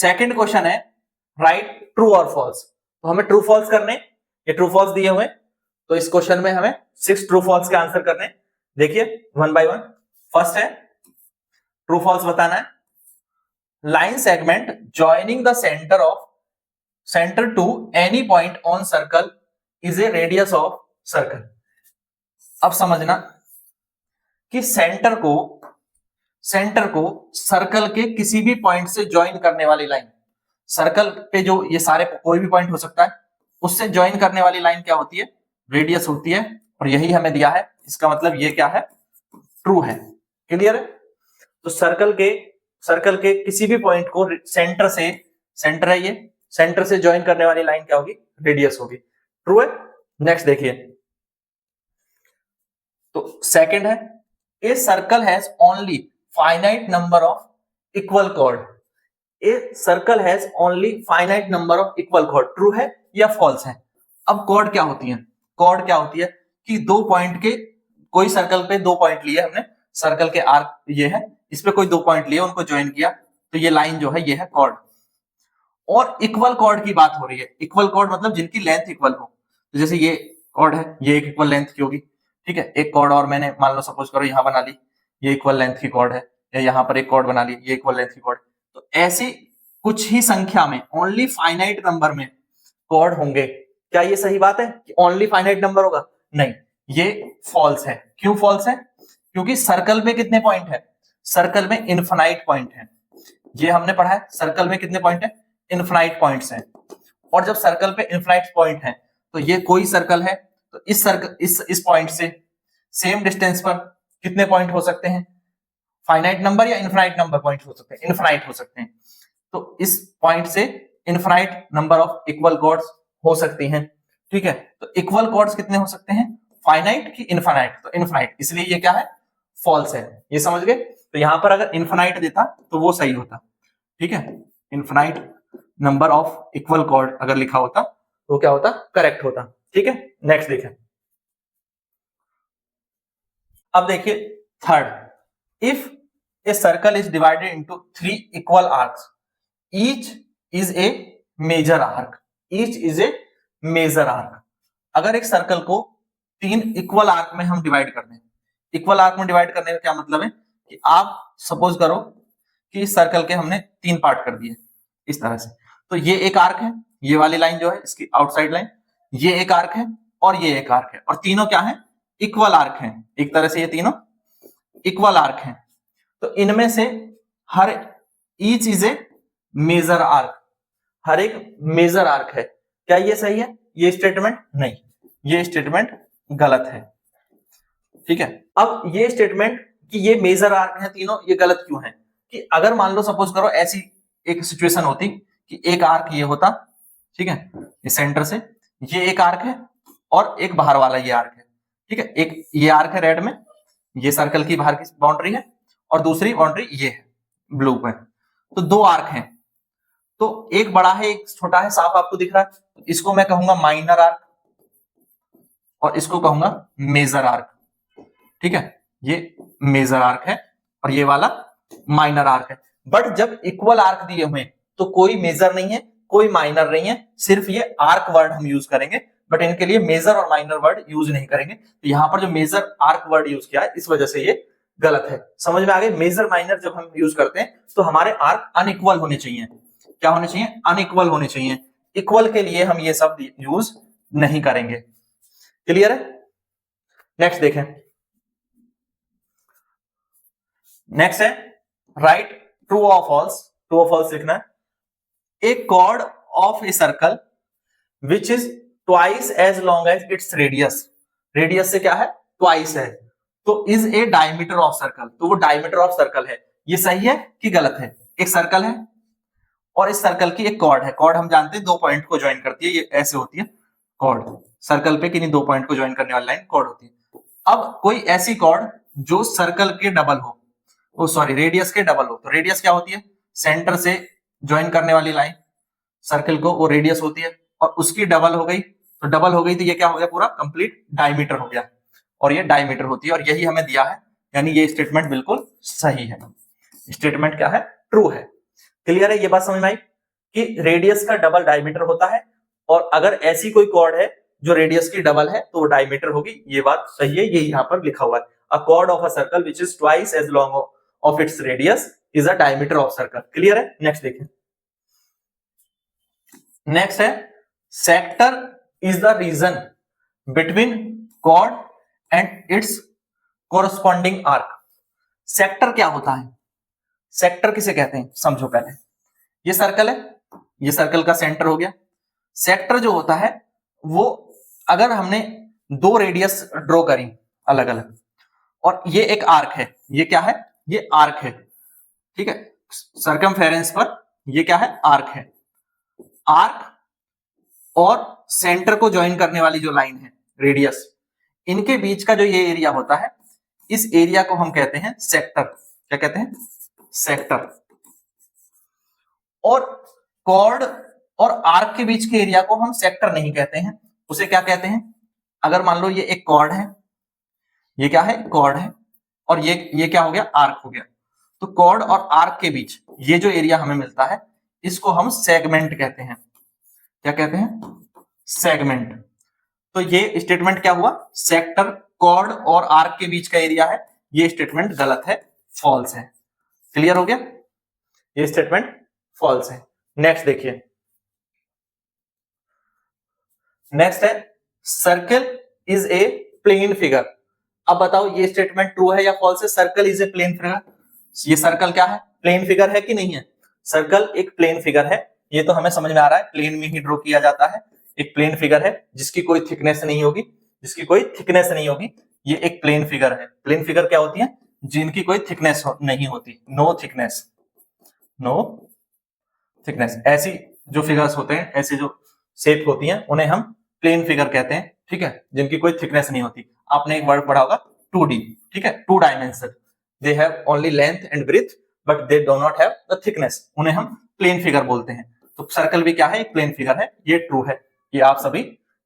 Second question है right true और false. तो हमें ट्रू फॉल्स करने, ये ट्रू फॉल्स दिए हुए, तो इस क्वेश्चन में हमें 6 ट्रू फॉल्स के आंसर करने। देखिए वन बाय वन। फर्स्ट है ट्रू फॉल्स बताना है। Line segment joining the centre to any point on circle is a radius of circle. अब समझना कि सेंटर को सर्कल के किसी भी पॉइंट से ज्वाइन करने वाली लाइन, सर्कल पे जो ये सारे कोई भी पॉइंट हो सकता है, उससे ज्वाइन करने वाली लाइन क्या होती है? रेडियस होती है। और यही हमें दिया है, इसका मतलब ये क्या है? ट्रू है। क्लियर है? तो सर्कल के किसी भी पॉइंट को सेंटर है ये, सेंटर से ज्वाइन करने वाली लाइन क्या होगी? रेडियस होगी। ट्रू है। नेक्स्ट देखिए, तो सेकंड है a circle has only finite number of equal cord. A circle has only finite number of equal cord. True है या फॉल्स है? अब कॉर्ड क्या होती है? कॉर्ड क्या होती है कि दो पॉइंट के, कोई सर्कल पे दो पॉइंट लिए हमने, सर्कल के आर्क ये है, इस पे कोई दो पॉइंट लिए, उनको ज्वाइन किया, तो ये लाइन जो है ये है कॉर्ड। और इक्वल कॉर्ड की बात हो रही है। इक्वल कॉर्ड मतलब जिनकी लेंथ इक्वल हो। तो जैसे ये कॉर्ड है, ये एक इक्वल लेंथ की होगी, ठीक है। एक कॉर्ड और मैंने मान लो सपोज करो यहां बना ली, ये इक्वल लेंथ की कॉर्ड है, या यहाँ पर एक कॉर्ड बना ली, ये इक्वल लेंथ की कॉर्ड। तो ऐसी कुछ ही संख्या में, ओनली फाइनाइट नंबर में कॉर्ड होंगे। क्या ये सही बात है कि ओनली फाइनाइट नंबर होगा? नहीं, ये फॉल्स है। क्यों फॉल्स है? क्योंकि सर्कल में कितने पॉइंट है? सर्कल में इनफाइनाइट पॉइंट है। ये हमने पढ़ा है, सर्कल में कितने पॉइंट है? इनफाइनाइट पॉइंट्स हैं। और जब सर्कल पे इनफाइनाइट पॉइंट है, तो ये कोई सर्कल है, तो इस सर्कल इस पॉइंट से सेम डिस्टेंस पर कितने पॉइंट हो सकते हैं? फाइनाइट नंबर या इनफाइनाइट नंबर पॉइंट हो सकते हैं? इनफाइनाइट हो सकते हैं। तो इस पॉइंट से infinite number of equal chords हो सकती हैं, ठीक है। तो इक्वल कॉर्ड्स कितने हो सकते हैं? फाइनाइट की इनफाइनाइट? तो इनफाइनाइट, इसलिए ये क्या है? फॉल्स है। ये समझ गए? तो यहां पर अगर इनफाइनाइट देता तो वो सही होता, ठीक है। Infinite number of equal cord अगर लिखा होता तो क्या होता? करेक्ट होता, ठीक है। नेक्स्ट देखें। अब देखिए third, if a circle is divided into 3 equal arcs, each is a major arc. Each is a major arc. अगर एक सर्कल को 3 इक्वल आर्क में हम डिवाइड कर दें, इक्वल आर्क में डिवाइड करने का क्या मतलब है कि आप सपोज करो कि इस सर्कल के हमने 3 पार्ट कर दिए इस तरह से, तो ये एक आर्क है, ये वाली लाइन जो है इसकी आउटसाइड लाइन, ये एक आर्क है और ये एक आर्क है, और तीनों क्या है? इक्वल आर्क हैं। एक तरह से ये तीनों इक्वल आर्क हैं। तो इनमें से हर each is a major arc, हर एक मेजर आर्क है। क्या ये सही है ये स्टेटमेंट? नहीं, ये स्टेटमेंट गलत है, ठीक है। अब ये स्टेटमेंट कि ये मेजर आर्क है तीनों, ये गलत क्यों है? कि अगर मान लो सपोज करो ऐसी एक सिचुएशन होती कि एक आर्क ये होता, ठीक है, ये सेंटर से ये एक आर्क है और एक बाहर वाला ये आर्क है, ठीक है। एक ये आर्क है रेड में, ये सर्कल की बाहर की बाउंड्री है, और दूसरी बाउंड्री ये है ब्लू में। तो दो आर्क हैं, तो एक बड़ा है एक छोटा है, साफ आपको दिख रहा है। इसको मैं कहूंगा माइनर आर्क और इसको कहूंगा मेजर आर्क, ठीक है। ये मेजर आर्क है और ये वाला माइनर आर्क है। बट जब इक्वल आर्क दिए हुए तो कोई मेजर नहीं है, कोई माइनर नहीं है, सिर्फ ये आर्क वर्ड हम यूज करेंगे, बट इनके लिए मेजर और माइनर वर्ड यूज नहीं करेंगे। तो यहां पर जो मेजर आर्क वर्ड यूज किया है, इस वजह से ये गलत है। समझ में आ गए? मेजर माइनर जब हम यूज करते हैं तो हमारे आर्क अनइक्वल होने चाहिए। क्या होने चाहिए? अनइक्वल होने चाहिए। इक्वल के लिए हम ये सब यूज नहीं करेंगे। क्लियर है? नेक्स्ट देखें। नेक्स्ट है राइट ट्रू और फॉल्स। ट्रू और फॉल्स लिखना है। A chord of a circle which is twice as long as its radius. Radius से क्या है? ट्वाइस है। तो is a diameter of circle. तो वो डायमीटर ऑफ सर्कल है। ये सही है कि गलत है? एक सर्कल है और इस सर्कल की एक कॉर्ड है। कॉर्ड हम जानते हैं दो पॉइंट को ज्वाइन करती है, ये ऐसे होती है कॉर्ड। सर्कल पे किन्हीं दो पॉइंट को ज्वाइन करने वाली लाइन कॉर्ड होती है। अब कोई ऐसी कॉर्ड जो सर्कल के डबल हो, ओ सॉरी रेडियस के डबल हो। तो रेडियस क्या होती है? सेंटर से ज्वाइन करने वाली लाइन सर्कल को, वो रेडियस होती है। और उसकी डबल हो गई, तो डबल हो गई तो ये क्या हो गया? पूरा कंप्लीट डायमीटर हो गया, और ये डायमीटर होती है। और यही हमें दिया है, यानी ये स्टेटमेंट बिल्कुल सही है। स्टेटमेंट क्या है? ट्रू है। क्लियर है? ये बात समझ में आई? कि रेडियस का डबल डायमीटर होता है, और अगर ऐसी कोई कॉर्ड है जो रेडियस की डबल है तो वो डायमीटर होगी। ये बात सही है, ये यहाँ पर लिखा हुआ है। A chord of a circle which is twice as long of its radius is a diameter of circle. Clear है? नेक्स्ट देखें। नेक्स्ट है sector is the region between chord and its corresponding arc. Sector क्या होता है? Sector किसे कहते हैं समझो पहले। ये सर्कल है, ये सर्कल का सेंटर हो गया। सेक्टर जो होता है वो, अगर हमने दो रेडियस ड्रॉ करी अलग अलग, और ये एक आर्क है, ये क्या है? ये आर्क है, ठीक है। सर्कमफेरेंस पर ये क्या है? आर्क है। आर्क और सेंटर को ज्वाइन करने वाली जो लाइन है रेडियस, इनके बीच का जो ये एरिया होता है, इस एरिया को हम कहते हैं सेक्टर। क्या कहते हैं? सेक्टर। और कॉर्ड और आर्क के बीच के एरिया को हम सेक्टर नहीं कहते हैं, उसे क्या कहते हैं? अगर मान लो ये एक कॉर्ड है, ये क्या है? कॉर्ड है, और ये क्या हो गया? आर्क हो गया। तो कॉर्ड और आर्क के बीच ये जो एरिया हमें मिलता है, इसको हम सेगमेंट कहते हैं। क्या कहते हैं? सेगमेंट। तो ये स्टेटमेंट क्या हुआ? सेक्टर कॉर्ड और आर्क के बीच का एरिया है, ये स्टेटमेंट गलत है, फॉल्स है। क्लियर हो गया? ये स्टेटमेंट फॉल्स है। नेक्स्ट देखिए। नेक्स्ट है circle is a plane figure. अब बताओ ये स्टेटमेंट ट्रू है या फॉल्स है? Circle is a plane figure. ये सर्कल क्या है? प्लेन फिगर है कि नहीं है? सर्कल एक प्लेन फिगर है, ये तो हमें समझ में आ रहा है, प्लेन में ही ड्रॉ किया जाता है। एक प्लेन फिगर है जिसकी कोई थिकनेस नहीं होगी, जिसकी कोई थिकनेस नहीं होगी, ये एक प्लेन फिगर है। प्लेन फिगर क्या होती है? जिनकी कोई थिकनेस नहीं होती, नो थिकनेस, नो थिकनेस। ऐसी जो फिगर्स होते हैं, ऐसी जो शेप होती हैं, उन्हें हम प्लेन फिगर कहते हैं, ठीक है, जिनकी कोई थिकनेस नहीं होती। आपने एक वर्ड पढ़ा होगा 2D, ठीक है, 2 dimension, they have only length and breadth but they do not have the thickness, उन्हें हम प्लेन फिगर बोलते हैं। तो सर्कल भी क्या है? एक प्लेन फिगर है, ये ट्रू है, ये आप सभी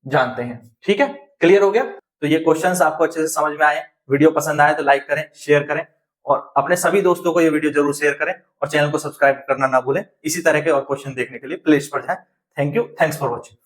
जानते हैं, ठीक है। क्लियर हो गया? तो ये क्वेश्चंस आपको अच्छे से समझ में आए। वीडियो पसंद आए तो लाइक करें, शेयर करें, और अपने सभी दोस्तों को ये वीडियो जरूर शेयर करें, और चैनल को सब्सक्राइब करना ना भूलें। इसी तरह के और क्वेश्चन देखने के लिए प्ले लिस्ट पर जाएं। Thank you, thanks for watching.